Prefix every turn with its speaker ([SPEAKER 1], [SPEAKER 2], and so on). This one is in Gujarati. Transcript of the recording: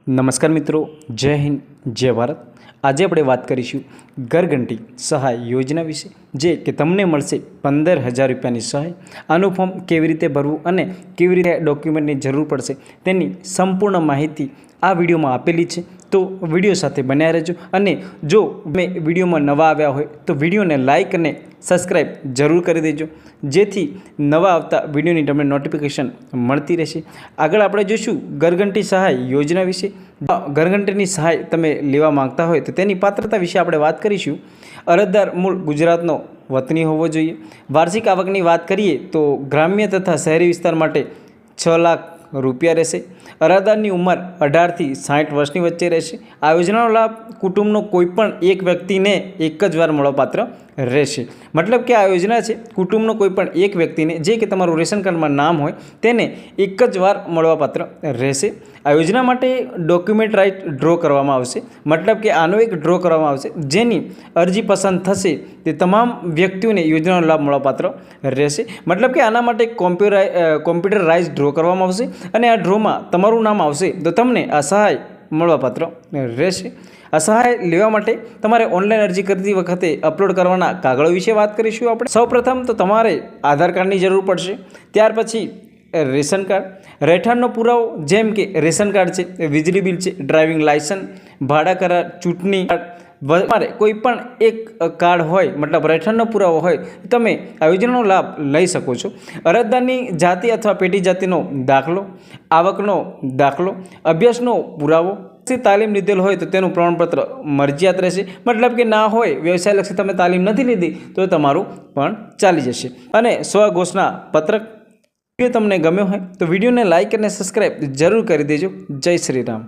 [SPEAKER 1] નમસ્કાર મિત્રો, જય હિન્દ, જય ભારત। આજે આપણે વાત કરીશું ઘરઘંટી સહાય યોજના વિશે, જે કે તમને મળશે 15,000 રૂપિયાની સહાય। આનું ફોર્મ કેવી રીતે ભરવું અને કેવી રીતે ડોક્યુમેન્ટની જરૂર પડશે તેની સંપૂર્ણ માહિતી આ વિડીયોમાં આપેલી છે, તો વિડીયો સાથે બન્યા રહેજો। અને જો તમે વિડીયોમાં નવા આવ્યા હોય તો વિડીયોને લાઇક અને સબસ્ક્રાઈબ જરૂર કરી દેજો, જેથી નવા આવતા વિડીયોની તમને નોટિફિકેશન મળતી રહેશે। આગળ આપણે જોઈશું ઘરઘંટી સહાય યોજના વિશે। ઘરઘંટીની સહાય તમે લેવા માંગતા હોય તો તેની પાત્રતા વિશે આપણે વાત કરીશું। અરજદાર મૂળ ગુજરાતનો વતની હોવો જોઈએ। વાર્ષિક આવકની વાત કરીએ તો ગ્રામ્ય તથા શહેરી વિસ્તાર માટે 6 લાખ રૂપિયા રહેશે। અરજદારની ઉંમર 18 થી 60 વર્ષની વચ્ચે રહેશે। આ યોજનાનો લાભ કુટુંબનો કોઈપણ એક વ્યક્તિને એક જ વાર મળવાપાત્ર રહેશે। મતલબ કે આ યોજના છે કુટુંબનો કોઈપણ એક વ્યક્તિને, જે કે તમારું રેશન કાર્ડમાં નામ હોય, તેને એક જ વાર મળવાપાત્ર રહેશે। આ યોજના માટે ડોક્યુમેન્ટ રાઇટ ડ્રો કરવામાં આવશે। મતલબ કે આનો એક ડ્રો કરવામાં આવશે, જેની અરજી પસંદ થશે તે તમામ વ્યક્તિઓને યોજનાનો લાભ મળવાપાત્ર રહેશે। મતલબ કે આના માટે કોમ્પ્યુટરાઇઝ ડ્રો કરવામાં આવશે અને આ ડ્રોમાં તમારું નામ આવશે તો તમને આ સહાય મળવાપાત્ર રહેશે। આ સહાય લેવા માટે તમારે ઓનલાઈન અરજી કરતી વખતે અપલોડ કરવાના કાગળો વિશે વાત કરીશું આપણે। સૌપ્રથમ તો તમારે આધાર કાર્ડની જરૂર પડશે, ત્યાર પછી રેશન કાર્ડ, રહેઠાણનો પુરાવો જેમ કે રેશન કાર્ડ છે, વીજળી બિલ છે, ડ્રાઇવિંગ લાયસન્સ, ભાડા કરાર, ચૂંટણી કાર્ડ, તમારે કોઈ પણ એક કાર્ડ હોય, મતલબ રહેઠાણનો પુરાવો હોય, તમે આ યોજનાનો લાભ લઈ શકો છો। અરજદારની જાતિ અથવા પેટી જાતિનો દાખલો, આવકનો દાખલો, અભ્યાસનો પુરાવો, તાલીમ લીધેલ હોય તો તેનું પ્રમાણપત્ર મરજિયાત રહેશે। મતલબ કે ના હોય, વ્યવસાયલક્ષી તમે તાલીમ નથી લીધી તો તમારું પણ ચાલી જશે। અને સ્વઘોષણા પત્રક। વિડીયો તમને ગમ્યો હોય તો વિડીયોને લાઇક અને સબસ્ક્રાઈબ જરૂર કરી દેજો। જય શ્રી રામ।